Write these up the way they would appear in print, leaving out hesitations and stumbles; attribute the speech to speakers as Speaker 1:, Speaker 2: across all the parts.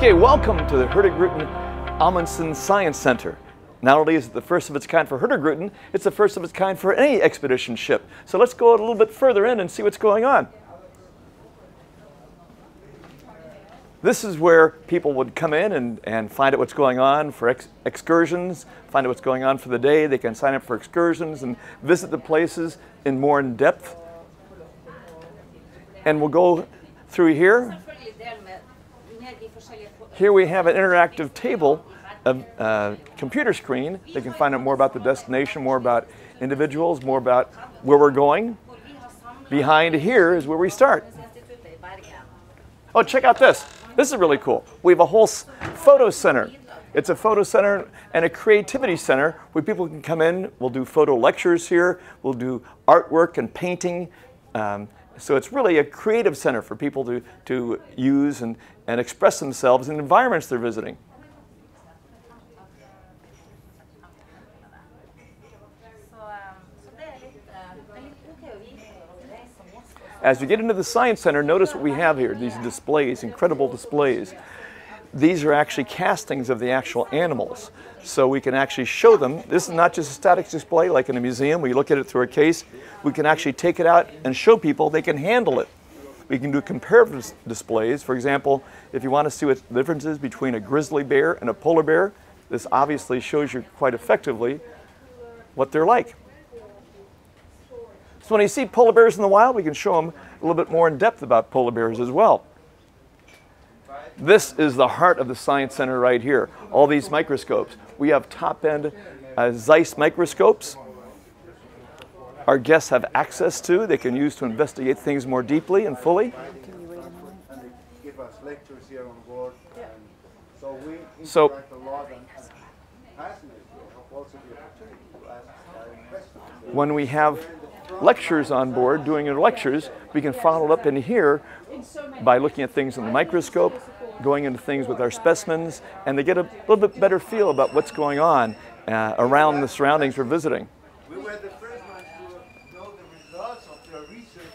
Speaker 1: Okay, welcome to the Hurtigruten Amundsen Science Center. Not only is it the first of its kind for Hurtigruten, it's the first of its kind for any expedition ship. So let's go a little bit further in and see what's going on. This is where people would come in and find out what's going on for excursions, find out what's going on for the day. They can sign up for excursions and visit the places more in depth. And we'll go through here. Here we have an interactive table, a computer screen. They can find out more about the destination, more about individuals, more about where we're going. Behind here is where we start. Oh, check out this. This is really cool. We have a whole photo center. It's a photo center and a creativity center where people can come in. We'll do photo lectures here. We'll do artwork and painting. So it's really a creative center for people to use and express themselves in environments they're visiting. As we get into the Science Center, notice what we have here, these displays, incredible displays. These are actually castings of the actual animals. So we can actually show them. This is not just a static display like in a museum. We look at it through a case. We can actually take it out and show people they can handle it. We can do comparative displays. For example, if you want to see what the difference is between a grizzly bear and a polar bear, this obviously shows you quite effectively what they're like. So when you see polar bears in the wild, we can show them a little bit more in depth about polar bears as well. This is the heart of the Science Center right here. All these microscopes. We have top-end Zeiss microscopes. Our guests have access to. They can use to investigate things more deeply and fully. So when we have lectures on board, doing our lectures, we can follow up in here by looking at things in the microscope, going into things with our specimens, and they get a little bit better feel about what's going on around the surroundings we're visiting.
Speaker 2: We were the first ones to know the results of the research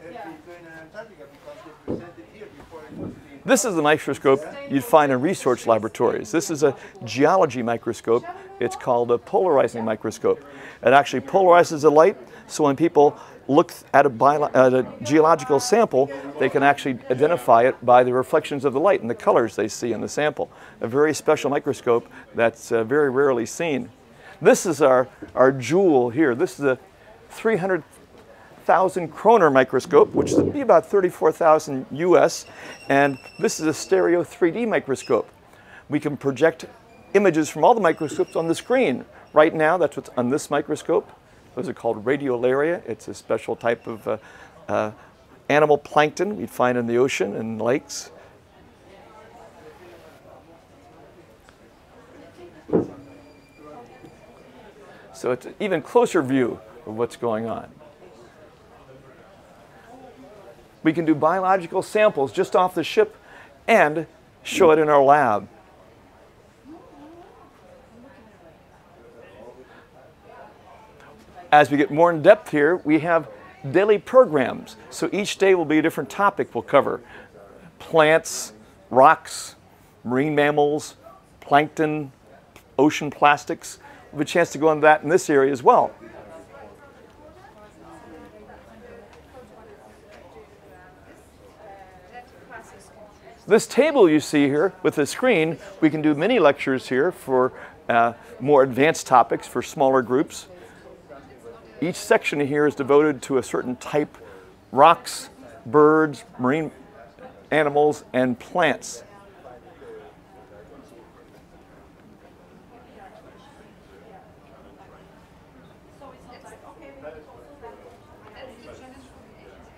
Speaker 2: in Antártida because they presented here before it was being...
Speaker 1: This is the microscope you'd find in research laboratories. This is a geology microscope. It's called a polarizing microscope. It actually polarizes the light, so when people look at a geological sample, they can actually identify it by the reflections of the light and the colors they see in the sample. A very special microscope that's very rarely seen. This is our jewel here. This is a 300,000 kroner microscope, which would be about 34,000 US, and this is a stereo 3D microscope. We can project images from all the microscopes on the screen. Right now, that's what's on this microscope. Those are called radiolaria. It's a special type of animal plankton we'd find in the ocean and lakes. So it's an even closer view of what's going on. We can do biological samples just off the ship and show it in our lab. As we get more in depth here, we have daily programs. So each day will be a different topic we'll cover. Plants, rocks, marine mammals, plankton, ocean plastics. We'll have a chance to go into that in this area as well. This table you see here with the screen, we can do mini lectures here for more advanced topics for smaller groups. Each section here is devoted to a certain type: rocks, birds, marine animals, and plants.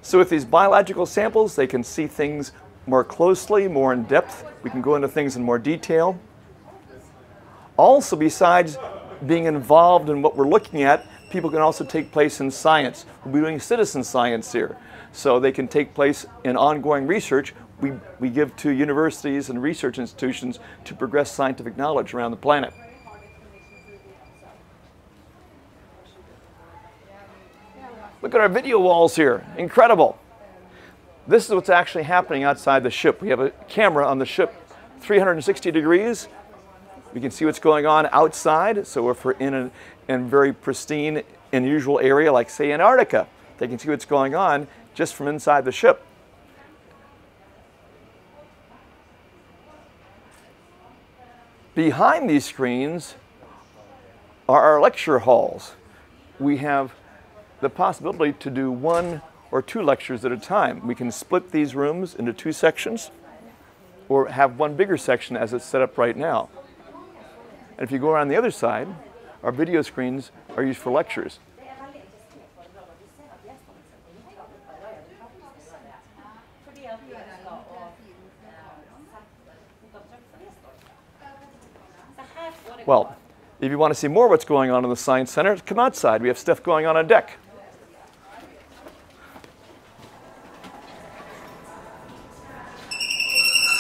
Speaker 1: So with these biological samples, they can see things more closely, more in depth. We can go into things in more detail. Also, besides being involved in what we're looking at, people can also take place in science. We'll be doing citizen science here. So they can take place in ongoing research we give to universities and research institutions to progress scientific knowledge around the planet. Look at our video walls here. Incredible. This is what's actually happening outside the ship. We have a camera on the ship 360 degrees. We can see what's going on outside. So if we're in a very pristine, unusual area like, say, Antarctica, they can see what's going on just from inside the ship. Behind these screens are our lecture halls. We have the possibility to do 1 or 2 lectures at a time. We can split these rooms into 2 sections or have one bigger section as it's set up right now. And if you go around the other side, our video screens are used for lectures. Well, if you want to see more of what's going on in the Science Center, come outside. We have stuff going on deck.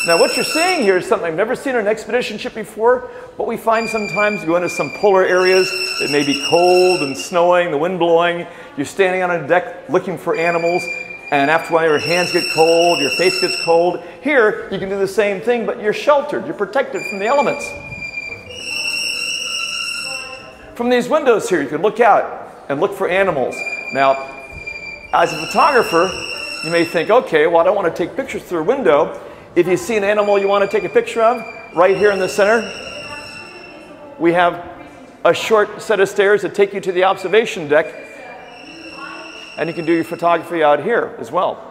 Speaker 1: Now what you're seeing here is something I've never seen on an expedition ship before. What we find sometimes, you go into some polar areas, it may be cold and snowing, the wind blowing, you're standing on a deck looking for animals, and after a while your hands get cold, your face gets cold. Here, you can do the same thing, but you're sheltered, you're protected from the elements. From these windows here, you can look out and look for animals. Now, as a photographer, you may think, okay, well, I don't want to take pictures through a window. If you see an animal you want to take a picture of, right here in the center, we have a short set of stairs that take you to the observation deck, and you can do your photography out here as well.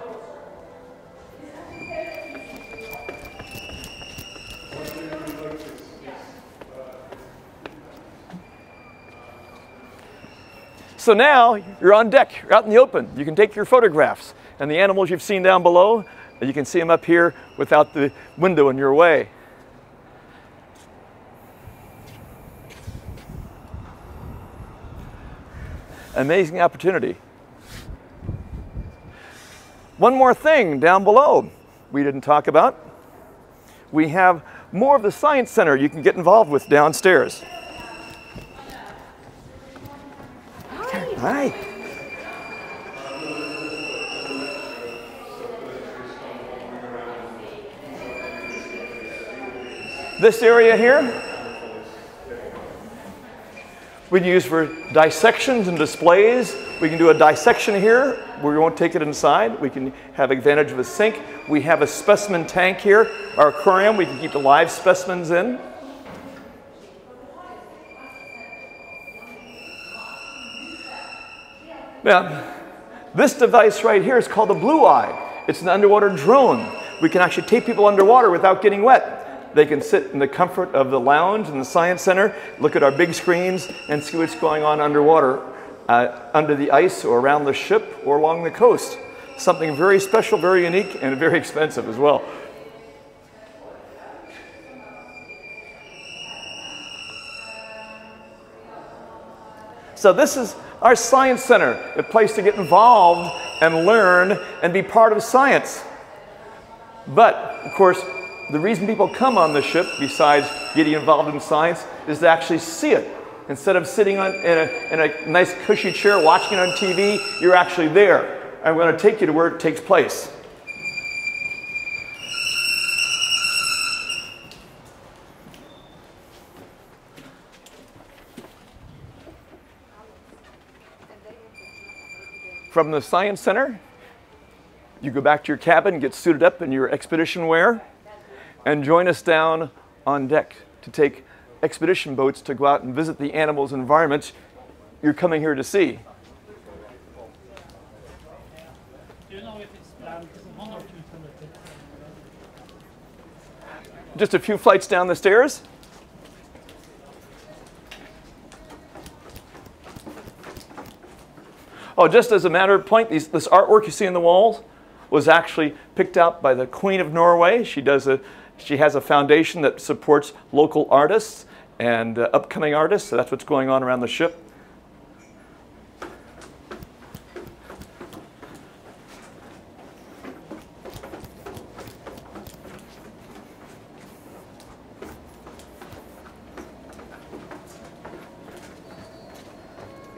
Speaker 1: So now you're on deck, you're out in the open. You can take your photographs, and the animals you've seen down below, you can see them up here without the window in your way. Amazing opportunity. One more thing down below we didn't talk about. We have more of the Science Center you can get involved with downstairs. Hi. This area here, we can use for dissections and displays. We can do a dissection here where we won't take it inside. We can have advantage of a sink. We have a specimen tank here, our aquarium. We can keep the live specimens in. Now, this device right here is called a Blue Eye. It's an underwater drone. We can actually take people underwater without getting wet. They can sit in the comfort of the lounge in the Science Center, look at our big screens, and see what's going on underwater, under the ice or around the ship or along the coast. Something very special, very unique, and very expensive as well. So this is our Science Center, a place to get involved and learn and be part of science. But, of course, the reason people come on the ship, besides getting involved in science, is to actually see it. Instead of sitting in a nice cushy chair watching it on TV, you're actually there. I'm going to take you to where it takes place. From the Science Center, you go back to your cabin, get suited up in your expedition wear, and join us down on deck to take expedition boats to go out and visit the animals and environments you're coming here to see.
Speaker 3: Do you know if it's planned 1 or 2 kilometers?
Speaker 1: Just a few flights down the stairs. Oh, just as a matter of point, this artwork you see on the walls was actually picked out by the Queen of Norway. She has a foundation that supports local artists and upcoming artists, so that's what's going on around the ship.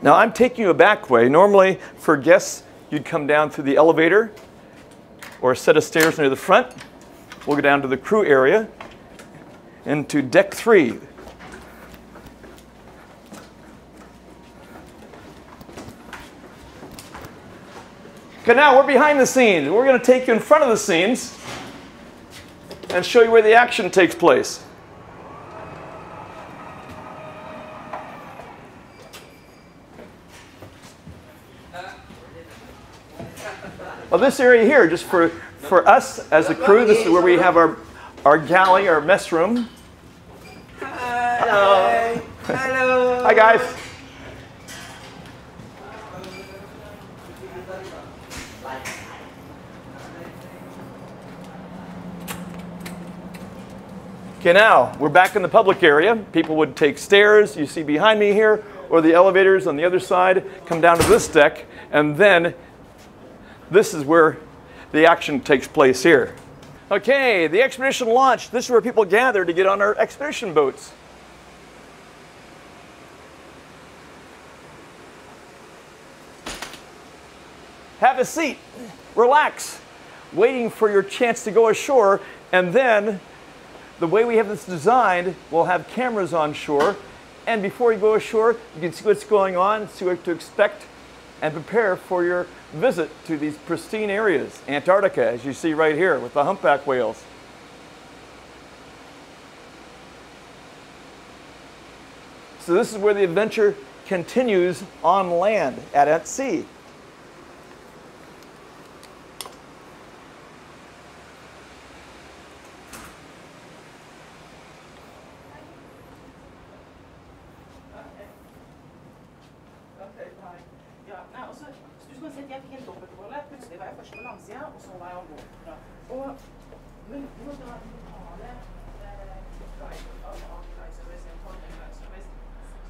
Speaker 1: Now I'm taking you a back way. Normally for guests, you'd come down through the elevator or a set of stairs near the front. We'll go down to the crew area. into deck 3. Okay, now we're behind the scenes. We're going to take you in front of the scenes and show you where the action takes place. Well, this area here, just for us as a crew, this is where we have our galley, our mess room.
Speaker 4: Hello. Hello.
Speaker 1: Hi, guys. Okay, now we're back in the public area. People would take stairs, you see behind me here, or the elevators on the other side, come down to this deck, and then this is where the action takes place here. Okay, the expedition launched. This is where people gather to get on our expedition boats. Have a seat, relax, waiting for your chance to go ashore, and then the way we have this designed, we'll have cameras on shore, and before you go ashore, you can see what's going on, see what to expect, and prepare for your visit to these pristine areas. Antarctica, as you see right here, with the humpback whales. So this is where the adventure continues on land, at sea.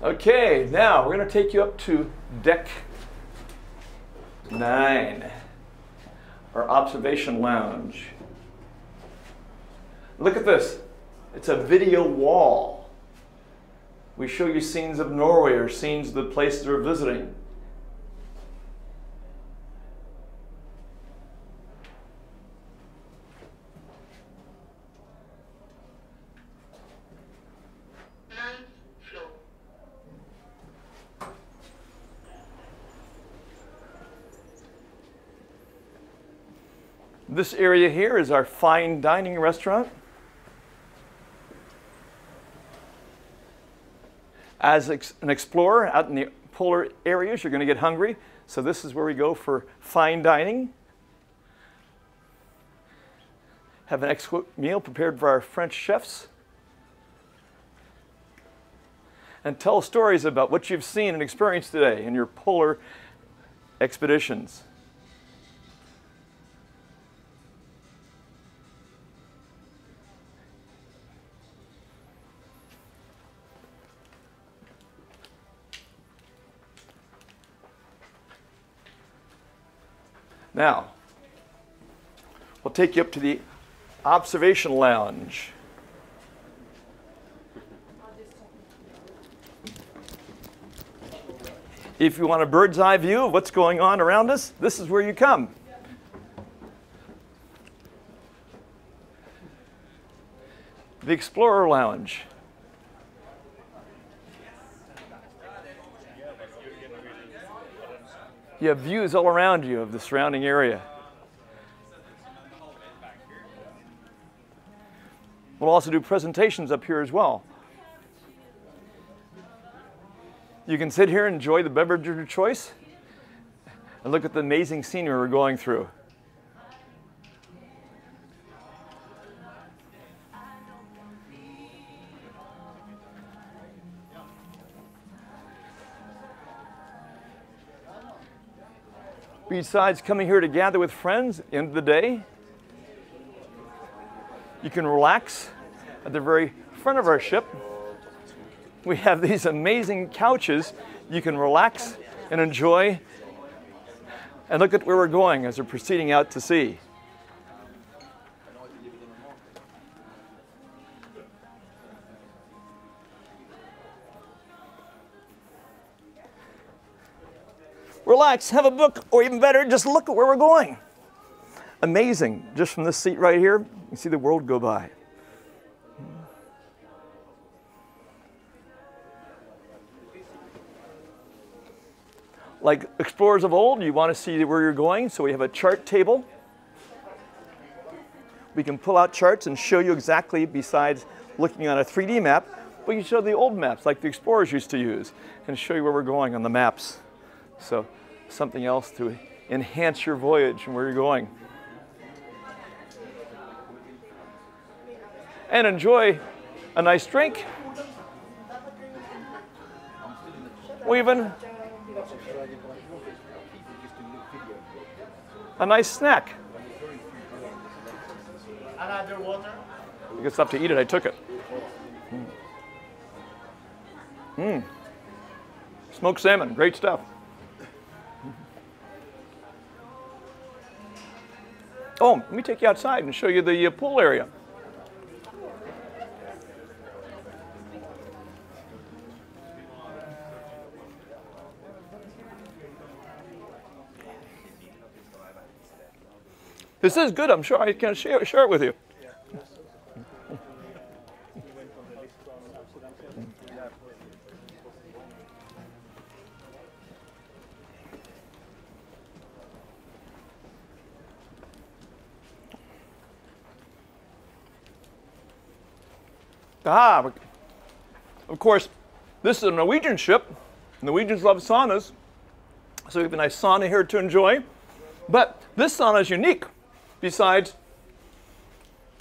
Speaker 1: Okay, now we're going to take you up to deck 9, our observation lounge. Look at this. It's a video wall. We show you scenes of Norway or scenes of the places we're visiting. This area here is our fine dining restaurant. As an explorer out in the polar areas, you're going to get hungry. So this is where we go for fine dining. Have an exquisite meal prepared by our French chefs. And tell stories about what you've seen and experienced today in your polar expeditions. Now, we'll take you up to the observation lounge. If you want a bird's eye view of what's going on around us, this is where you come. The Explorer Lounge. You have views all around you of the surrounding area. We'll also do presentations up here as well. You can sit here and enjoy the beverage of your choice and look at the amazing scenery we're going through. Besides coming here to gather with friends at the end of the day, you can relax at the very front of our ship. We have these amazing couches. You can relax and enjoy and look at where we're going as we're proceeding out to sea. Relax, have a book, or even better, just look at where we're going. Amazing. Just from this seat right here, you can see the world go by. like explorers of old, you want to see where you're going, so we have a chart table. We can pull out charts and show you exactly, besides looking on a 3D map, we can show the old maps like the explorers used to use and show you where we're going on the maps. So something else to enhance your voyage and where you're going. And enjoy a nice drink. Or even a nice snack.
Speaker 2: Another water?
Speaker 1: You get stuff to eat it, I took it. Smoked salmon, great stuff. Oh, let me take you outside and show you the pool area. This is good, I'm sure I can share it with you. Of course, this is a Norwegian ship. Norwegians love saunas, so we have a nice sauna here to enjoy. But this sauna is unique. Besides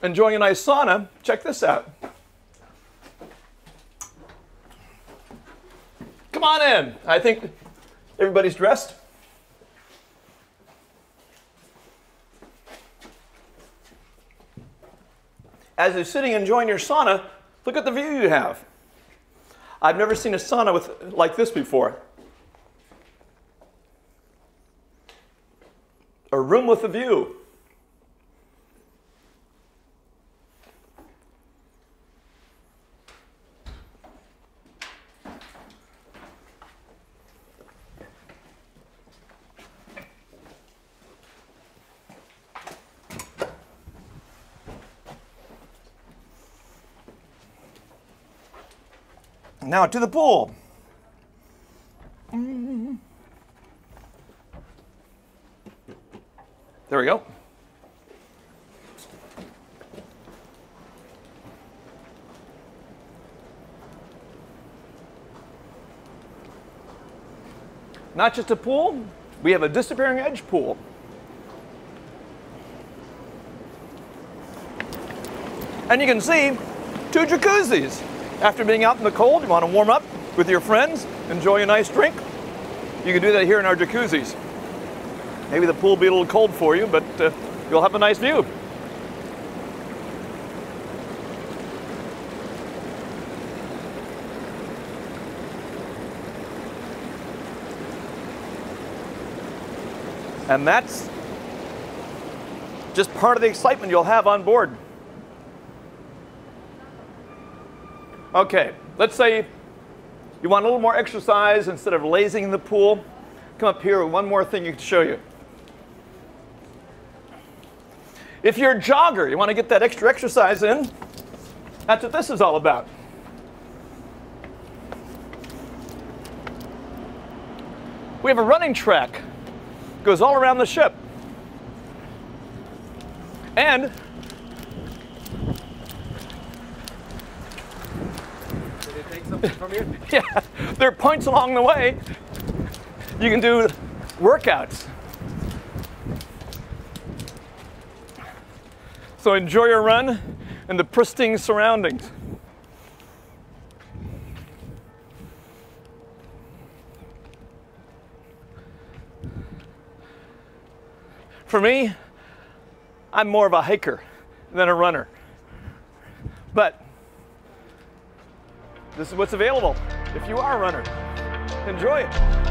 Speaker 1: enjoying a nice sauna, check this out. Come on in. I think everybody's dressed. As you're sitting enjoying your sauna, look at the view you have. I've never seen a sauna like this before. A room with a view. Now to the pool. There we go. Not just a pool, we have a disappearing edge pool. And you can see 2 jacuzzis. After being out in the cold, you want to warm up with your friends, enjoy a nice drink. You can do that here in our jacuzzis. Maybe the pool will be a little cold for you, but you'll have a nice view. And that's just part of the excitement you'll have on board. Okay, let's say you want a little more exercise instead of lazing in the pool. Come up here with one more thing to show you. If you're a jogger, you want to get that extra exercise in, that's what this is all about. We have a running track. It goes all around the ship. And yeah, there are points along the way. You can do workouts. So enjoy your run and the pristine surroundings. For me, I'm more of a hiker than a runner. But this is what's available if you are a runner. Enjoy it.